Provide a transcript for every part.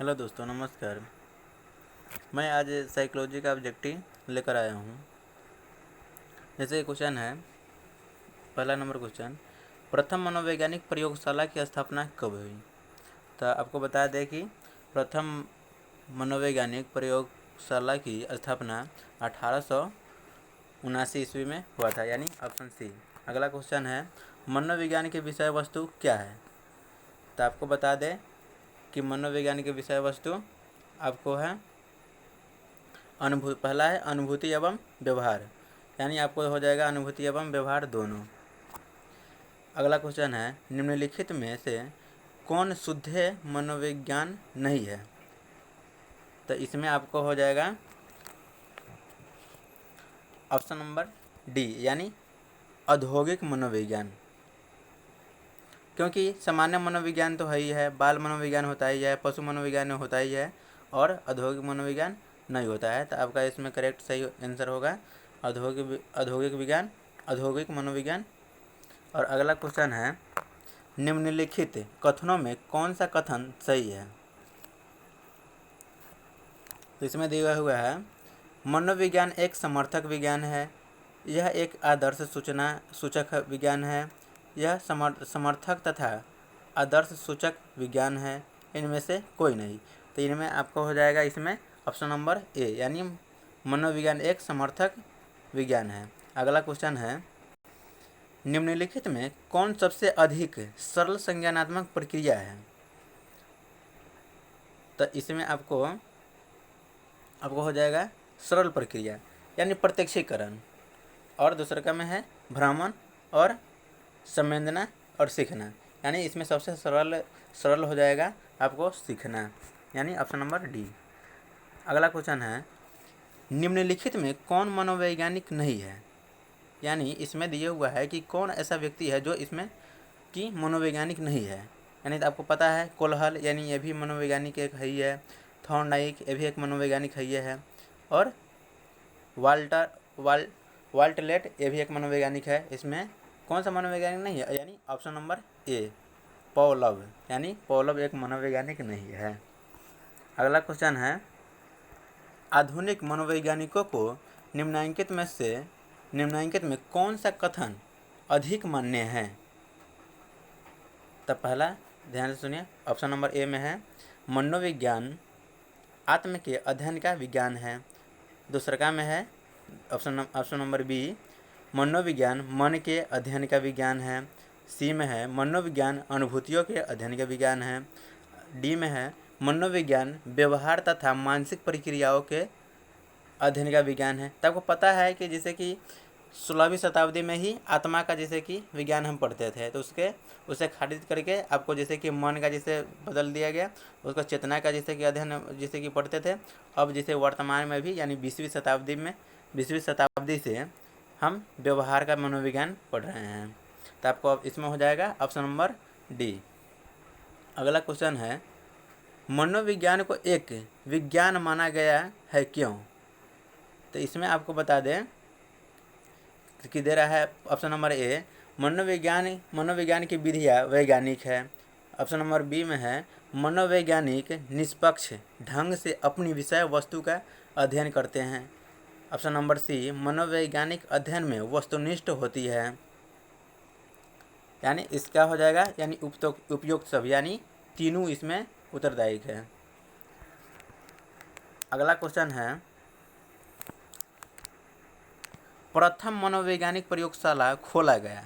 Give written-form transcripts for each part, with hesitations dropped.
Hello दोस्तों, नमस्कार। मैं आज साइकोलॉजी का ऑब्जेक्टिव लेकर आया हूँ। जैसे क्वेश्चन है, पहला नंबर क्वेश्चन, प्रथम मनोवैज्ञानिक प्रयोगशाला की स्थापना कब हुई? तो आपको बता दें कि प्रथम मनोवैज्ञानिक प्रयोगशाला की स्थापना 1879 ईस्वी में हुआ था, यानी ऑप्शन सी। अगला क्वेश्चन है, मनोविज्ञान की विषय वस्तु क्या है? तो आपको बता दें कि मनोविज्ञान की विषय वस्तु आपको है पहला है अनुभूति एवं व्यवहार, यानी आपको हो जाएगा अनुभूति एवं व्यवहार दोनों। अगला क्वेश्चन है, निम्नलिखित में से कौन शुद्ध मनोविज्ञान नहीं है? तो इसमें आपको हो जाएगा ऑप्शन नंबर डी, यानी औद्योगिक मनोविज्ञान। क्योंकि सामान्य मनोविज्ञान तो है ही है, बाल मनोविज्ञान होता ही है, पशु मनोविज्ञान होता ही है, और औद्योगिक मनोविज्ञान नहीं होता है। तो आपका इसमें करेक्ट सही आंसर होगा औद्योगिक मनोविज्ञान। और अगला क्वेश्चन है, निम्नलिखित कथनों में कौन सा कथन सही है? तो इसमें दिया हुआ है, मनोविज्ञान एक समर्थक विज्ञान है, यह एक आदर्श सूचक विज्ञान है, यह समर्थक तथा आदर्श सूचक विज्ञान है, इनमें से कोई नहीं। तो इनमें आपको हो जाएगा इसमें ऑप्शन नंबर ए, यानी मनोविज्ञान एक समर्थक विज्ञान है। अगला क्वेश्चन है, निम्नलिखित में कौन सबसे अधिक सरल संज्ञानात्मक प्रक्रिया है? तो इसमें आपको हो जाएगा सरल प्रक्रिया, यानी प्रत्यक्षीकरण, और दूसरे का में है भ्रमण और संवेदना और सीखना, यानी इसमें सबसे सरल हो जाएगा आपको सीखना, यानी ऑप्शन नंबर डी। अगला क्वेश्चन है, निम्नलिखित में कौन मनोवैज्ञानिक नहीं है? यानी इसमें दिया हुआ है कि कौन ऐसा व्यक्ति है जो इसमें कि मनोवैज्ञानिक नहीं है। यानी तो आपको पता है कोलहल, यानी ये भी मनोवैज्ञानिक एक है ही है, थॉर्नडाइक ये भी एक मनोवैज्ञानिक है, और वाल्टलेट ये भी एक मनोवैज्ञानिक है। इसमें कौन सा मनोवैज्ञानिक नहीं है? यानी ऑप्शन नंबर ए, पॉवलव, यानी पॉवलव एक मनोवैज्ञानिक नहीं है। अगला क्वेश्चन है, आधुनिक मनोवैज्ञानिकों को निम्नलिखित में कौन सा कथन अधिक मान्य है? तब पहला ध्यान से सुनिए, ऑप्शन नंबर ए में है, मनोविज्ञान आत्म के अध्ययन का विज्ञान है। दूसरा का में है ऑप्शन नंबर बी, मनोविज्ञान मन के अध्ययन का विज्ञान है। सी में है, मनोविज्ञान अनुभूतियों के अध्ययन का विज्ञान है। डी में है, मनोविज्ञान व्यवहार तथा मानसिक प्रक्रियाओं के अध्ययन का विज्ञान है। तो आपको पता है कि जैसे कि 16वीं शताब्दी में ही आत्मा का जैसे कि विज्ञान हम पढ़ते थे, तो उसे खारिज करके आपको जैसे कि मन का जैसे बदल दिया गया, उसको चेतना का जैसे कि अध्ययन जैसे कि पढ़ते थे। अब जैसे वर्तमान में भी, यानी 20वीं शताब्दी से हम व्यवहार का मनोविज्ञान पढ़ रहे हैं। तो आपको अब इसमें हो जाएगा ऑप्शन नंबर डी। अगला क्वेश्चन है, मनोविज्ञान को एक विज्ञान माना गया है क्यों? तो इसमें आपको बता दें कि दे रहा है ऑप्शन नंबर ए, मनोविज्ञान की विधियाँ वैज्ञानिक है। ऑप्शन नंबर बी में है, मनोवैज्ञानिक निष्पक्ष ढंग से अपनी विषय वस्तु का अध्ययन करते हैं। ऑप्शन नंबर सी, मनोवैज्ञानिक अध्ययन में वस्तुनिष्ठ होती है। यानी इसका हो जाएगा, यानी उपयुक्त सब, यानी तीनों इसमें उत्तरदायी है। अगला क्वेश्चन है, प्रथम मनोवैज्ञानिक प्रयोगशाला खोला गया।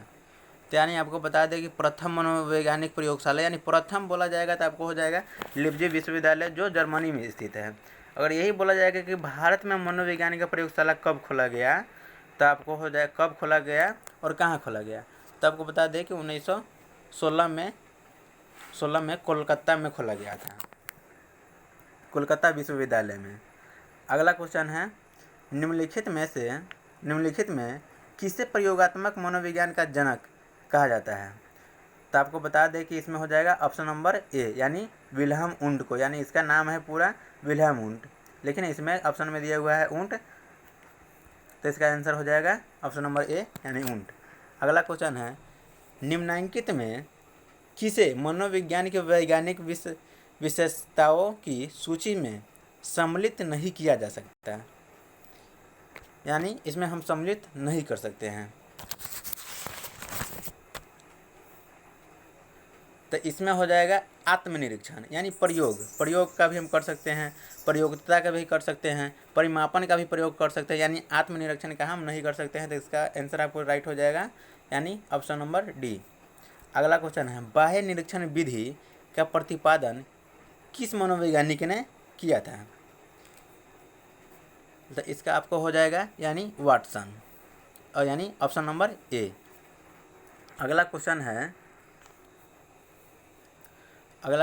तो यानी आपको बता दें कि प्रथम मनोवैज्ञानिक प्रयोगशाला, यानी प्रथम बोला जाएगा तो आपको हो जाएगा लिप्जिग विश्वविद्यालय, जो जर्मनी में स्थित है। अगर यही बोला जाएगा कि भारत में मनोवैज्ञानिक प्रयोगशाला कब खोला गया, तो आपको हो जाएगा कब खोला गया और कहाँ खोला गया। तो आपको बता दें कि 1916 में कोलकाता में खोला गया था, कोलकाता विश्वविद्यालय में। अगला क्वेश्चन है, निम्नलिखित में किसे प्रयोगात्मक मनोविज्ञान का जनक कहा जाता है? तो आपको बता दें कि इसमें हो जाएगा ऑप्शन नंबर ए, यानी विल्हम उंड को, यानी इसका नाम है पूरा विल्हम उंड, लेकिन इसमें ऑप्शन में दिया हुआ है ऊंट, तो इसका आंसर हो जाएगा ऑप्शन नंबर ए, यानी ऊंट। अगला क्वेश्चन है, निम्नलिखित में किसे मनोविज्ञान के वैज्ञानिक विशेषताओं की सूची में सम्मिलित नहीं किया जा सकता, यानी इसमें हम सम्मिलित नहीं कर सकते हैं। तो इसमें हो जाएगा आत्मनिरीक्षण, यानी प्रयोग का भी हम कर सकते हैं, प्रयोगिता का भी कर सकते हैं, परिमापन का भी प्रयोग कर सकते हैं, यानी आत्मनिरीक्षण का हम नहीं कर सकते हैं। तो इसका आंसर आपको राइट हो जाएगा, यानी ऑप्शन नंबर डी। अगला क्वेश्चन है, बाह्य निरीक्षण विधि का प्रतिपादन किस मनोवैज्ञानिक ने किया था? तो इसका आपको हो जाएगा यानी वाटसन, और यानी ऑप्शन नंबर ए। अगला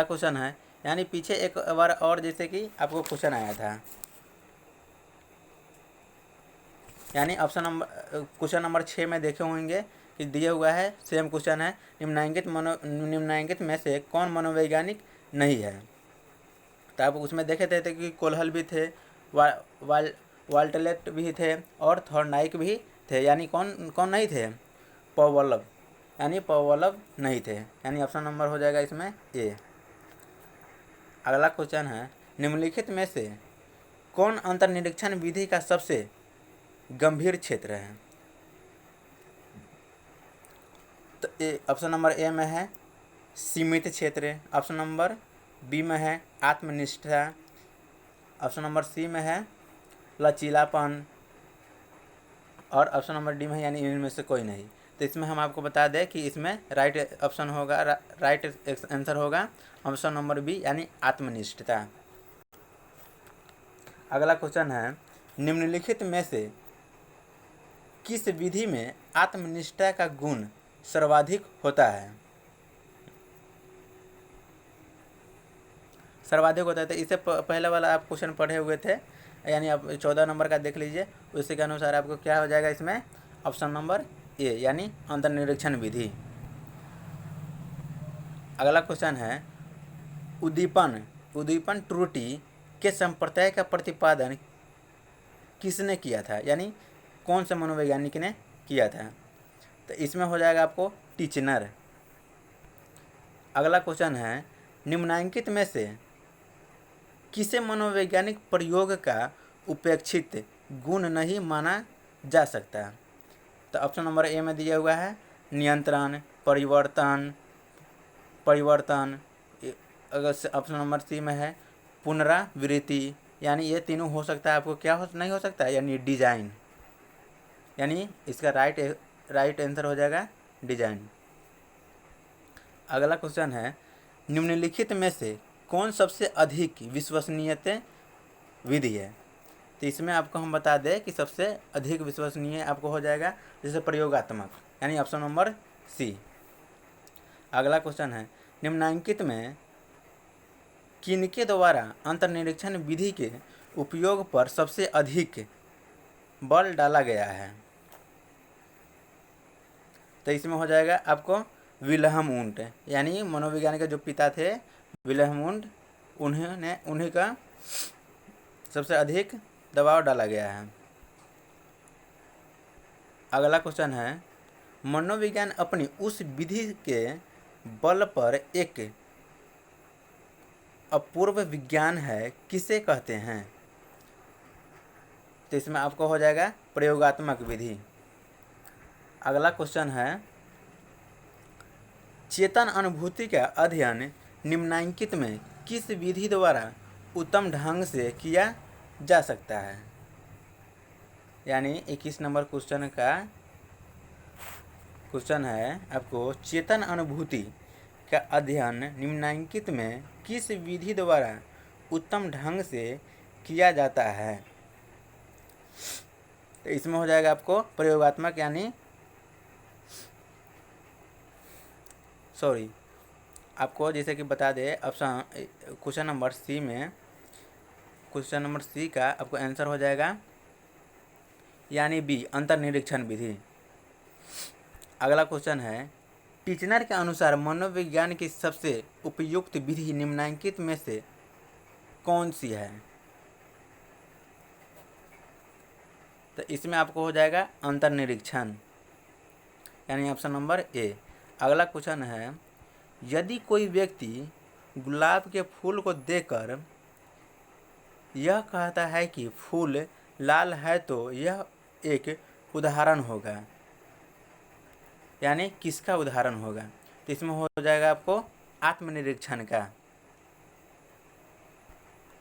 क्वेश्चन है यानी पीछे एक बार और जैसे कि आपको क्वेश्चन आया था, यानी क्वेश्चन नंबर 6 में देखे होंगे कि दिए हुआ है, सेम क्वेश्चन है, निम्नलिखित में से कौन मनोवैज्ञानिक नहीं है? तो आप उसमें देखे थे कि कोलहल भी थे, वाल्टलेट भी थे और थॉर्नाइक भी थे, यानी कौन नहीं थे? पॉवलव, यानी पॉवलव नहीं थे, यानी ऑप्शन नंबर हो जाएगा इसमें ए। अगला क्वेश्चन है, निम्नलिखित में से कौन अंतर्निरीक्षण विधि का सबसे गंभीर क्षेत्र है? तो ऑप्शन नंबर ए में है सीमित क्षेत्र, ऑप्शन नंबर बी में है आत्मनिष्ठा, ऑप्शन नंबर सी में है लचीलापन, और ऑप्शन नंबर डी में है यानी इनमें से कोई नहीं। तो इसमें हम आपको बता दें कि इसमें राइट ऑप्शन होगा, राइट आंसर होगा ऑप्शन नंबर बी, यानी आत्मनिष्ठता। अगला क्वेश्चन है, निम्नलिखित में से किस विधि में आत्मनिष्ठा का गुण सर्वाधिक होता है? सर्वाधिक होता है। तो इससे पहले वाला आप क्वेश्चन पढ़े हुए थे, यानी आप 14 नंबर का देख लीजिए, उसी के अनुसार आपको क्या हो जाएगा इसमें ऑप्शन नंबर ए, यानी अंतर्निरीक्षण विधि। अगला क्वेश्चन है, उद्दीपन त्रुटि के संप्रत्यय का प्रतिपादन किसने किया था, यानी कौन से मनोवैज्ञानिक ने किया था? तो इसमें हो जाएगा आपको टीचनर। अगला क्वेश्चन है, निम्नलिखित में से किसे मनोवैज्ञानिक प्रयोग का उपेक्षित गुण नहीं माना जा सकता? तो ऑप्शन नंबर ए में दिया हुआ है नियंत्रण, परिवर्तन। अगर ऑप्शन नंबर सी में है पुनरावृत्ति, यानी ये तीनों हो सकता है। आपको क्या नहीं हो सकता है, यानी डिजाइन, यानी इसका राइट आंसर हो जाएगा डिजाइन। अगला क्वेश्चन है, निम्नलिखित में से कौन सबसे अधिक विश्वसनीयता विधि है? तो इसमें आपको हम बता दें कि सबसे अधिक विश्वसनीय आपको हो जाएगा जैसे प्रयोगात्मक, यानी ऑप्शन नंबर सी। अगला क्वेश्चन है, निम्नलिखित में किनके द्वारा अंतर्निरीक्षण विधि के उपयोग पर सबसे अधिक बल डाला गया है? तो इसमें हो जाएगा आपको विल्हेम वुंट, यानी मनोविज्ञान के जो पिता थे विल्हेम वुंट, उन्हीं का सबसे अधिक दबाव डाला गया है। अगला क्वेश्चन है, मनोविज्ञान अपनी उस विधि के बल पर एक अपूर्व विज्ञान है किसे कहते हैं? तो इसमें आपको हो जाएगा प्रयोगात्मक विधि। अगला क्वेश्चन है, चेतन अनुभूति का अध्ययन निम्नलिखित में किस विधि द्वारा उत्तम ढंग से किया जा सकता है? यानी 21 नंबर क्वेश्चन का क्वेश्चन है आपको, चेतन अनुभूति का अध्ययन निम्नलिखित में किस विधि द्वारा उत्तम ढंग से किया जाता है? तो इसमें हो जाएगा आपको प्रयोगात्मक, यानी आपको जैसे कि बता दे ऑप्शन क्वेश्चन नंबर सी में, क्वेश्चन नंबर सी का आपको आंसर हो जाएगा यानी बी, अंतर्निरीक्षण विधि। अगला क्वेश्चन है, टीचनर के अनुसार मनोविज्ञान की सबसे उपयुक्त विधि निम्नलिखित में से कौन सी है? तो इसमें आपको हो जाएगा अंतर्निरीक्षण, यानी ऑप्शन नंबर ए। अगला क्वेश्चन है, यदि कोई व्यक्ति गुलाब के फूल को देखकर यह कहता है कि फूल लाल है तो यह एक उदाहरण होगा, यानी किसका उदाहरण होगा? तो इसमें हो जाएगा आपको आत्मनिरीक्षण का,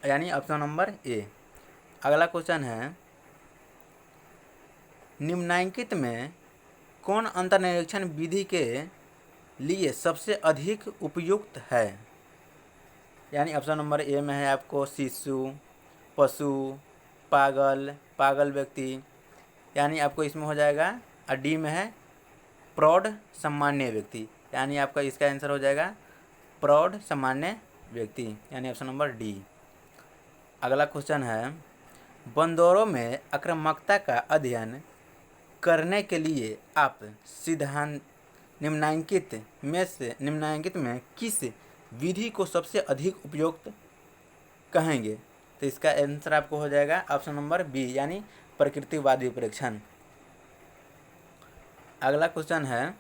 यानी ऑप्शन नंबर ए। अगला क्वेश्चन है, निम्नलिखित में कौन अंतर्निरीक्षण विधि के लिए सबसे अधिक उपयुक्त है? यानी ऑप्शन नंबर ए में है आपको शिशु, पशु, पागल व्यक्ति, यानी आपको इसमें हो जाएगा, और डी में है प्रौढ़ सामान्य व्यक्ति, यानी आपका इसका आंसर हो जाएगा प्रौढ़ सामान्य व्यक्ति, यानी ऑप्शन नंबर डी। अगला क्वेश्चन है, बंदरों में आक्रामकता का अध्ययन करने के लिए आप सिद्धांत निम्नलिखित में किस विधि को सबसे अधिक उपयुक्त कहेंगे? तो इसका आंसर आपको हो जाएगा ऑप्शन नंबर बी, यानी प्रकृतिवादी परीक्षण। अगला क्वेश्चन है,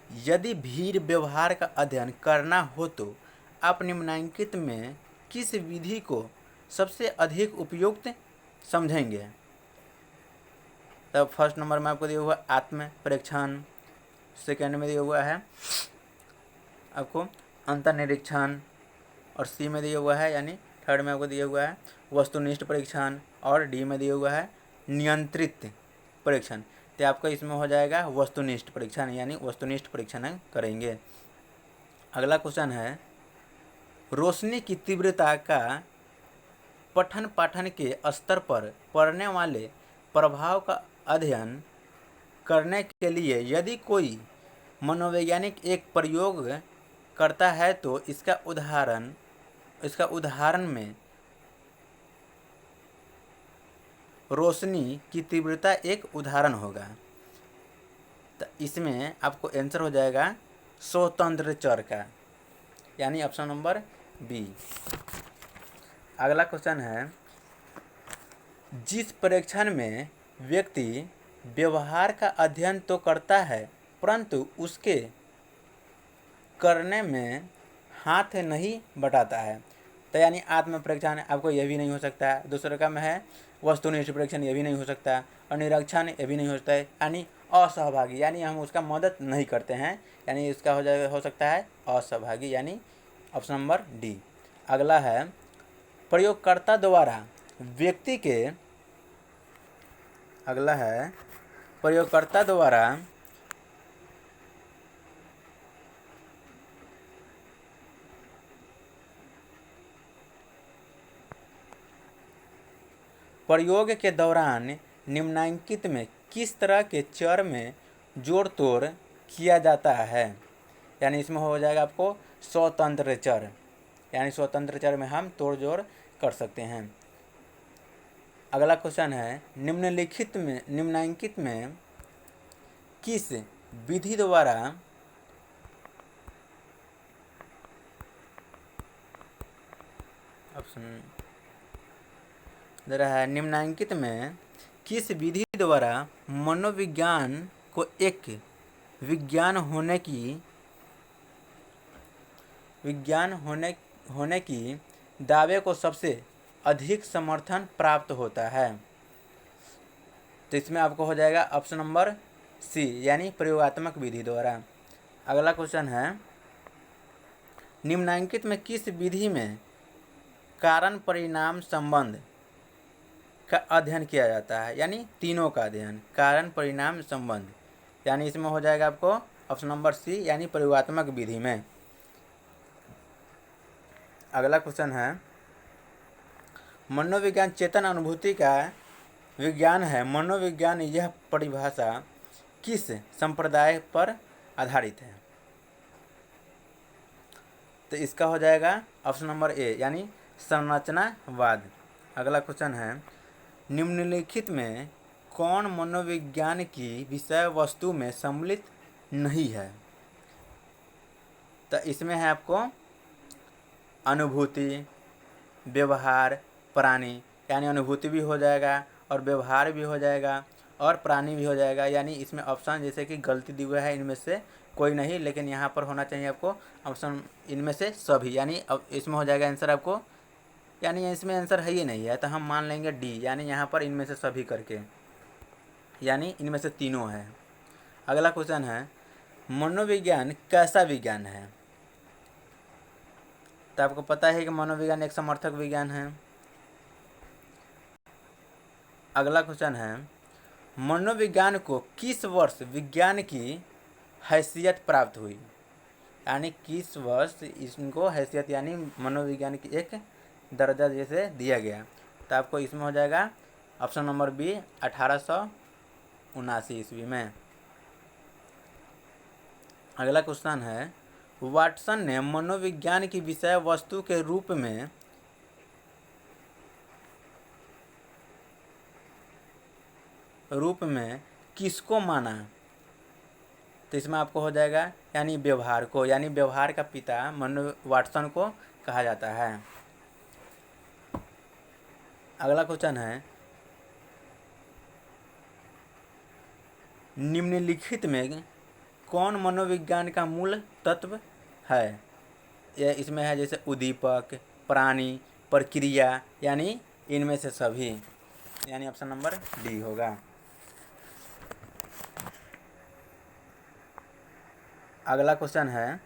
यदि भीड़ व्यवहार का अध्ययन करना हो तो आप निम्नलिखित में किस विधि को सबसे अधिक उपयुक्त समझेंगे? तब फर्स्ट नंबर में आपको दिया हुआ आत्म परीक्षण, सेकेंड में दिया हुआ है आपको अंतर्निरीक्षण, और सी में दिया हुआ है, यानी थर्ड में आपको दिया हुआ है वस्तुनिष्ठ परीक्षण, और डी में दिया हुआ है नियंत्रित परीक्षण। तो आपका इसमें हो जाएगा वस्तुनिष्ठ परीक्षण, यानी वस्तुनिष्ठ परीक्षण करेंगे। अगला क्वेश्चन है, रोशनी की तीव्रता का पठन पाठन के स्तर पर पड़ने वाले प्रभाव का अध्ययन करने के लिए यदि कोई मनोवैज्ञानिक एक प्रयोग करता है तो इसका उदाहरण में रोशनी की तीव्रता एक उदाहरण होगा। तो इसमें आपको आंसर हो जाएगा स्वतंत्र चर का, यानी ऑप्शन नंबर बी। अगला क्वेश्चन है, जिस परीक्षण में व्यक्ति व्यवहार का अध्ययन तो करता है परंतु उसके करने में हाथ नहीं बटाता है, तो यानी आत्म परीक्षण आपको यह भी नहीं हो सकता है। दूसरे का में है वस्तुनिष्ठ परीक्षण, यह भी नहीं हो सकता, और निरीक्षण यह भी नहीं हो सकता है, यानी असहभागी, यानी हम उसका मदद नहीं करते हैं, यानी इसका हो सकता है असहभागी, यानी ऑप्शन नंबर डी। अगला है, प्रयोगकर्ता द्वारा व्यक्ति के प्रयोग के दौरान निम्नलिखित में किस तरह के चर में जोड़ तोड़ किया जाता है? यानी इसमें हो जाएगा आपको स्वतंत्र चर, यानी स्वतंत्र चर में हम तोड़ जोड़ कर सकते हैं। अगला क्वेश्चन है, निम्नलिखित में किस विधि द्वारा ऑप्शन दे रहा है, निम्नलिखित में किस विधि द्वारा मनोविज्ञान को एक विज्ञान होने की दावे को सबसे अधिक समर्थन प्राप्त होता है? तो इसमें आपको हो जाएगा ऑप्शन नंबर सी, यानी प्रयोगात्मक विधि द्वारा। अगला क्वेश्चन है, निम्नलिखित में किस विधि में कारण परिणाम संबंध का अध्ययन किया जाता है? यानी तीनों का अध्ययन, कारण परिणाम संबंध, यानी इसमें हो जाएगा आपको ऑप्शन नंबर सी, यानी प्रयोगात्मक विधि में। अगला क्वेश्चन है, मनोविज्ञान चेतन अनुभूति का विज्ञान है। मनोविज्ञान यह परिभाषा किस संप्रदाय पर आधारित है? तो इसका हो जाएगा ऑप्शन नंबर ए, यानी संरचनावाद। अगला क्वेश्चन है, निम्नलिखित में कौन मनोविज्ञान की विषय वस्तु में सम्मिलित नहीं है? तो इसमें है आपको अनुभूति, व्यवहार, प्राणी, यानी अनुभूति भी हो जाएगा और व्यवहार भी हो जाएगा और प्राणी भी हो जाएगा, यानी इसमें ऑप्शन जैसे कि गलती दी हुआ है इनमें से कोई नहीं, लेकिन यहाँ पर होना चाहिए आपको ऑप्शन इनमें से सभी, यानी अब इसमें हो जाएगा आंसर आपको, यानी इसमें आंसर है ही नहीं है तो हम मान लेंगे डी, यानी यहाँ पर इनमें से सभी करके, यानी इनमें से तीनों है। अगला क्वेश्चन है मनोविज्ञान कैसा विज्ञान है? तो आपको पता है कि मनोविज्ञान एक समर्थक विज्ञान है। अगला क्वेश्चन है मनोविज्ञान को किस वर्ष विज्ञान की हैसियत प्राप्त हुई? यानी किस वर्ष इसको हैसियत यानी मनोविज्ञान की एक दर्जा जैसे दिया गया? तो आपको इसमें हो जाएगा ऑप्शन नंबर बी 1879 ईस्वी में। अगला क्वेश्चन है वाटसन ने मनोविज्ञान की विषय वस्तु के रूप में किसको माना? तो इसमें आपको हो जाएगा यानी व्यवहार को, यानी व्यवहार का पिता वाटसन को कहा जाता है। अगला क्वेश्चन है निम्नलिखित में कौन मनोविज्ञान का मूल तत्व है? यह इसमें है जैसे उद्दीपक, प्राणी, प्रक्रिया, यानी इनमें से सभी, यानी ऑप्शन नंबर डी होगा। अगला क्वेश्चन है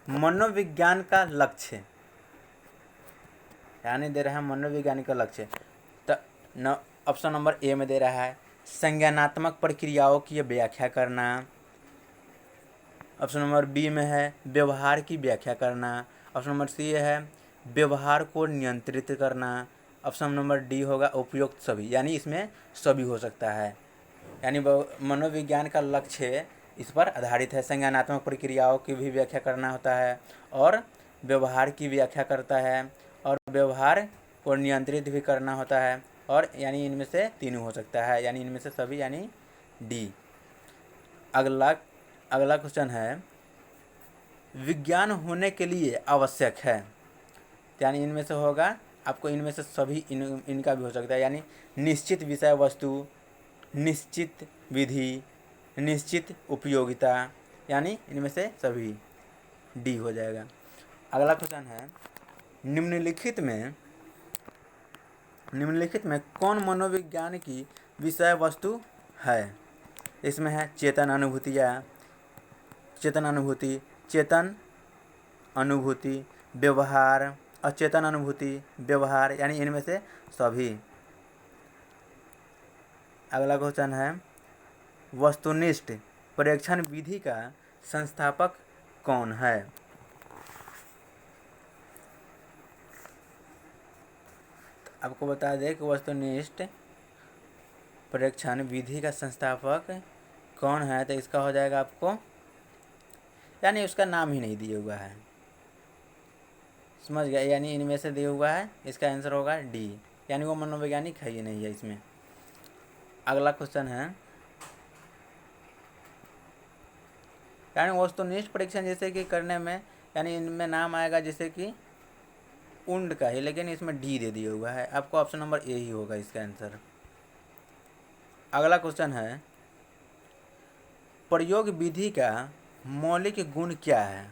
मनोविज्ञान का लक्ष्य, यानी दे रहा है मनोविज्ञान का लक्ष्य। तो ऑप्शन नंबर ए में दे रहा है संज्ञानात्मक प्रक्रियाओं की व्याख्या करना। ऑप्शन नंबर बी में है व्यवहार की व्याख्या करना। ऑप्शन नंबर सी है व्यवहार को नियंत्रित करना। ऑप्शन नंबर डी होगा उपयुक्त सभी, यानी इसमें सभी हो सकता है। यानी मनोविज्ञान का लक्ष्य इस पर आधारित है, संज्ञानात्मक प्रक्रियाओं की भी व्याख्या करना होता है और व्यवहार की व्याख्या करता है और व्यवहार को नियंत्रित भी करना होता है, और यानी इनमें से तीनों हो सकता है, यानी इनमें से सभी, यानी डी। अगला क्वेश्चन है विज्ञान होने के लिए आवश्यक है, यानी इनमें से होगा आपको इनमें से सभी इनका भी हो सकता है, यानी निश्चित विषय वस्तु, निश्चित विधि, निश्चित उपयोगिता, यानी इनमें से सभी डी हो जाएगा। अगला क्वेश्चन है निम्नलिखित में कौन मनोविज्ञान की विषय वस्तु है? इसमें है चेतन अनुभूति, चेतन अनुभूति, व्यवहार, अचेतन अनुभूति, व्यवहार, यानी इनमें से सभी। अगला क्वेश्चन है वस्तुनिष्ठ परीक्षण विधि का संस्थापक कौन है? आपको बता दें कि वस्तुनिष्ठ परीक्षण विधि का संस्थापक कौन है, तो इसका हो जाएगा आपको, यानी उसका नाम ही नहीं दिया हुआ है, समझ गए, यानी इनमें से दिया हुआ है, इसका आंसर होगा डी, यानी वो मनोवैज्ञानिक है ही नहीं है इसमें। अगला क्वेश्चन है यानी वस्तुनिष्ठ परीक्षण जैसे कि करने में, यानी इनमें नाम आएगा जैसे कि उंड का ही, लेकिन इसमें डी दे दिया हुआ है, आपको ऑप्शन नंबर ए ही होगा इसका आंसर। अगला क्वेश्चन है प्रयोग विधि का मौलिक गुण क्या है?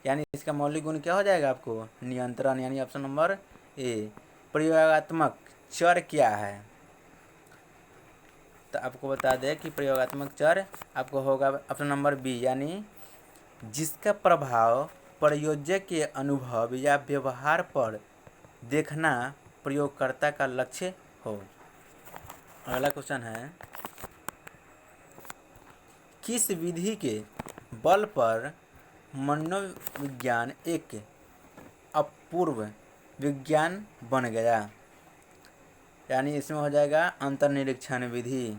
यानी इसका मौलिक गुण क्या हो जाएगा आपको? नियंत्रण, यानी ऑप्शन नंबर ए। प्रयोगात्मक चर क्या है? तो आपको बता दें कि प्रयोगात्मक चर आपको होगा ऑप्शन नंबर बी, यानी जिसका प्रभाव प्रयोज्य के अनुभव या व्यवहार पर देखना प्रयोगकर्ता का लक्ष्य हो। अगला क्वेश्चन है किस विधि के बल पर मनोविज्ञान एक अपूर्व विज्ञान बन गया? यानी इसमें हो जाएगा अंतर्निरीक्षण विधि,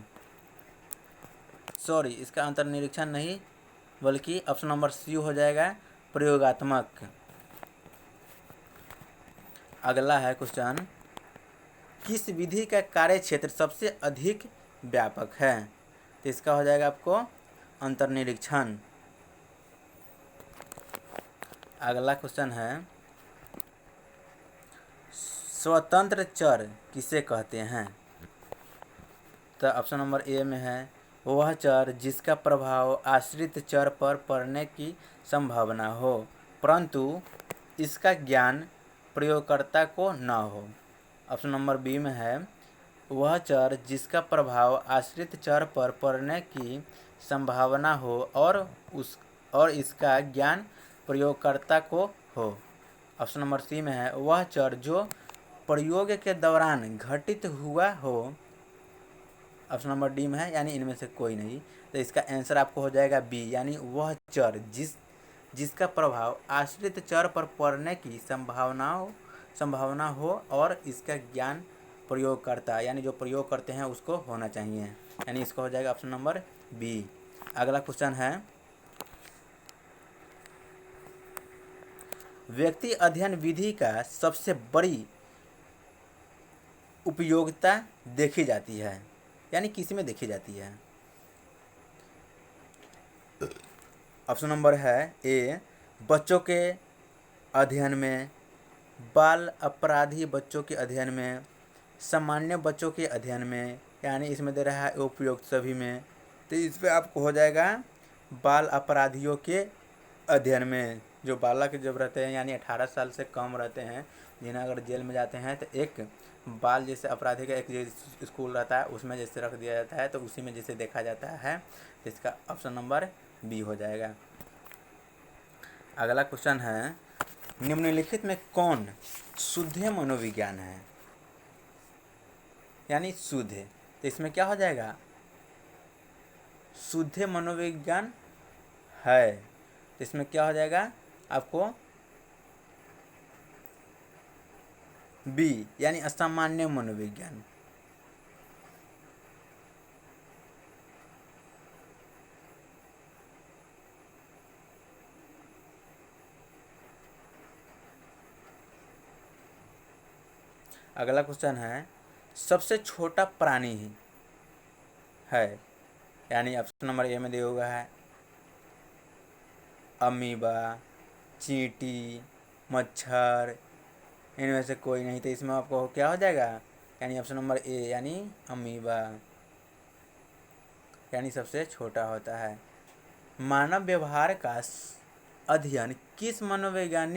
सॉरी इसका अंतर्निरीक्षण नहीं बल्कि ऑप्शन नंबर सी हो जाएगा प्रयोगात्मक। अगला है क्वेश्चन किस विधि का कार्य क्षेत्र सबसे अधिक व्यापक है? तो इसका हो जाएगा आपको अंतर्निरीक्षण। अगला क्वेश्चन है स्वतंत्र चर किसे कहते हैं? तो ऑप्शन नंबर ए में है वह चर जिसका प्रभाव आश्रित चर पर पड़ने की संभावना हो परंतु इसका ज्ञान प्रयोगकर्ता को न हो। ऑप्शन नंबर बी में है वह चर जिसका प्रभाव आश्रित चर पर पड़ने की संभावना हो और इसका ज्ञान प्रयोगकर्ता को हो। ऑप्शन नंबर सी में है वह चर जो प्रयोग के दौरान घटित हुआ हो। ऑप्शन नंबर डी में है यानी इनमें से कोई नहीं। तो इसका आंसर आपको हो जाएगा बी यानी वह चर जिसका प्रभाव आश्रित चर पर पड़ने की संभावना हो और इसका ज्ञान प्रयोगकर्ता यानी जो प्रयोग करते हैं उसको होना चाहिए, यानी इसका हो जाएगा ऑप्शन नंबर बी। अगला क्वेश्चन है व्यक्ति अध्ययन विधि का सबसे बड़ी उपयोगिता देखी जाती है यानी किस में देखी जाती है। ऑप्शन नंबर है ए बच्चों के अध्ययन में, बाल अपराधी बच्चों के अध्ययन में, सामान्य बच्चों के अध्ययन में, यानी इसमें दे रहा है उपयुक्त सभी में। तो इस पर आपको हो जाएगा बाल अपराधियों के अध्ययन में। जो बालक जब रहते हैं यानी 18 साल से कम रहते हैं जिन्हें अगर जेल में जाते हैं तो एक बाल जैसे अपराधी का एक स्कूल रहता है उसमें जैसे रख दिया जाता है तो उसी में जैसे देखा जाता है। इसका ऑप्शन नंबर बी हो जाएगा। अगला क्वेश्चन है निम्नलिखित में कौन शुद्ध मनोविज्ञान है यानी शुद्ध। तो इसमें क्या हो जाएगा शुद्ध मनोविज्ञान है। तो इसमें क्या हो जाएगा आपको बी यानी असामान्य मनोविज्ञान। अगला क्वेश्चन है सबसे छोटा प्राणी है यानी ऑप्शन नंबर ए में दिया हुआ है अमीबा, चींटी, मच्छर, इनमें से कोई नहीं। तो इसमें आपको क्या हो जाएगा यानी ऑप्शन नंबर ए यानी अमीबा यानी सबसे छोटा होता है। मानव व्यवहार का अध्ययन किस मनोविज्ञान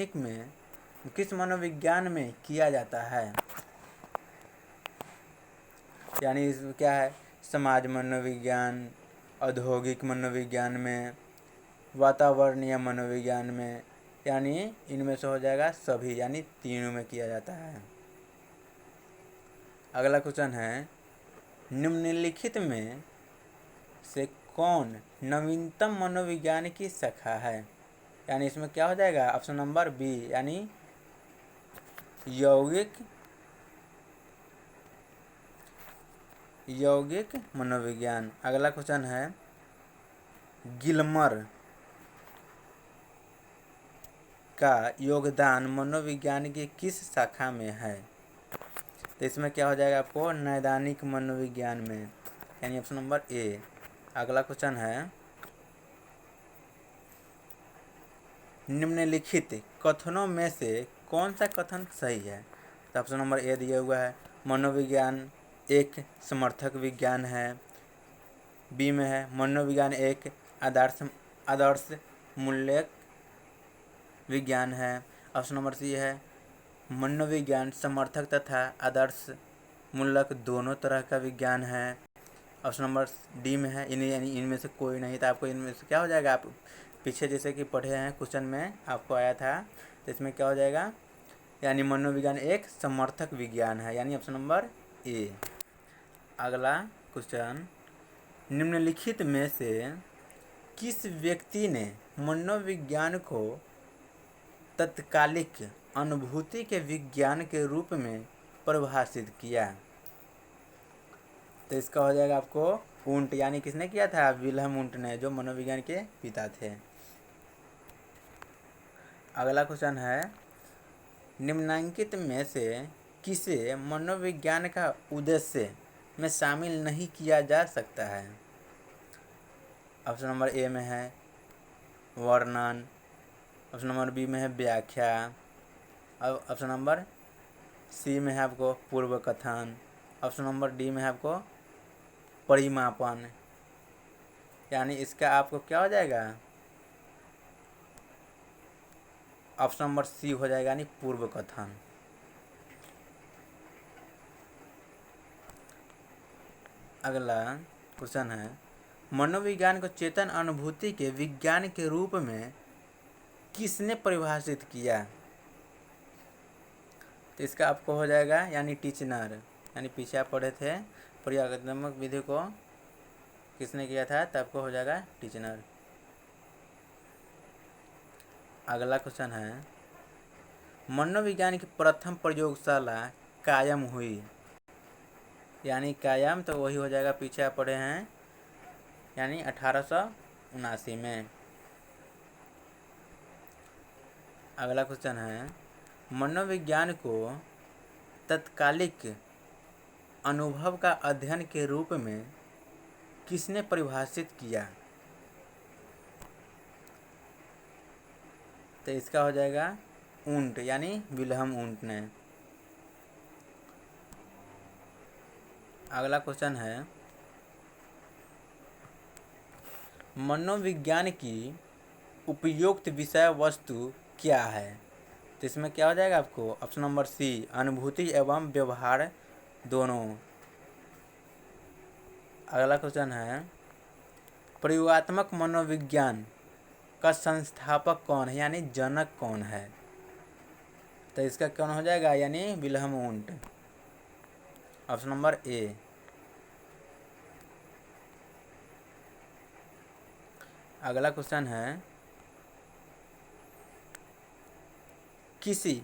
में किया जाता है यानी इसमें क्या है समाज मनोविज्ञान, औद्योगिक मनोविज्ञान में, वातावरणीय मनोविज्ञान में, यानी इनमें से हो जाएगा सभी यानी तीनों में किया जाता है। अगला क्वेश्चन है निम्नलिखित में से कौन नवीनतम मनोविज्ञान की शाखा है यानी इसमें क्या हो जाएगा ऑप्शन नंबर बी यानी यौगिक मनोविज्ञान। अगला क्वेश्चन है गिलमर का योगदान मनोविज्ञान की किस शाखा में है। तो इसमें क्या हो जाएगा आपको नैदानिक मनोविज्ञान में यानी ऑप्शन नंबर ए। अगला क्वेश्चन है निम्नलिखित कथनों में से कौन सा कथन सही है। तो ऑप्शन नंबर ए दिया हुआ है मनोविज्ञान एक समर्थक विज्ञान है। बी में है मनोविज्ञान एक आदर्श मूल्यक विज्ञान है। ऑप्शन नंबर सी है मनोविज्ञान समर्थक तथा आदर्श मूलक दोनों तरह का विज्ञान है। ऑप्शन नंबर डी में है यानी इनमें से कोई नहीं। था आपको इनमें से क्या हो जाएगा आप पीछे जैसे कि पढ़े हैं क्वेश्चन में आपको आया था। तो इसमें क्या हो जाएगा यानी मनोविज्ञान एक समर्थक विज्ञान है यानी ऑप्शन नंबर ए। अगला क्वेश्चन निम्नलिखित में से किस व्यक्ति ने मनोविज्ञान को तत्कालिक अनुभूति के विज्ञान के रूप में परिभाषित किया। तो इसका हो जाएगा आपको वुंट यानी किसने किया था विल्हेम वुंट ने जो मनोविज्ञान के पिता थे। अगला क्वेश्चन है निम्नांकित में से किसे मनोविज्ञान का उद्देश्य में शामिल नहीं किया जा सकता है। ऑप्शन नंबर ए में है वर्णन, ऑप्शन नंबर बी में है व्याख्या, अब ऑप्शन नंबर सी में है आपको पूर्व कथन, ऑप्शन नंबर डी में है आपको परिमापन। यानी इसका आपको क्या हो जाएगा, ऑप्शन नंबर सी हो जाएगा, यानी पूर्व कथन। अगला क्वेश्चन है, मनोविज्ञान को चेतन अनुभूति के विज्ञान के रूप में किसने परिभाषित किया। तो इसका आपको हो जाएगा यानी टीचनर, यानी पीछे आप पढ़े थे प्रयोगात्मक विधि को किसने किया था, तो आपको हो जाएगा टीचनर। अगला क्वेश्चन है, मनोविज्ञान की प्रथम प्रयोगशाला कायम हुई, यानी कायम तो वही हो जाएगा पीछे आप पढ़े हैं, यानी 1879 में। अगला क्वेश्चन है, मनोविज्ञान को तत्कालिक अनुभव का अध्ययन के रूप में किसने परिभाषित किया। तो इसका हो जाएगा ऊंट, यानी विल्हम ऊंट ने। अगला क्वेश्चन है, मनोविज्ञान की उपयुक्त विषय वस्तु क्या है। तो इसमें क्या हो जाएगा आपको, ऑप्शन नंबर सी अनुभूति एवं व्यवहार दोनों। अगला क्वेश्चन है, प्रयोगात्मक मनोविज्ञान का संस्थापक कौन है, यानी जनक कौन है। तो इसका कौन हो जाएगा, यानी विल्हम ऊंट, ऑप्शन नंबर ए। अगला क्वेश्चन है, किसी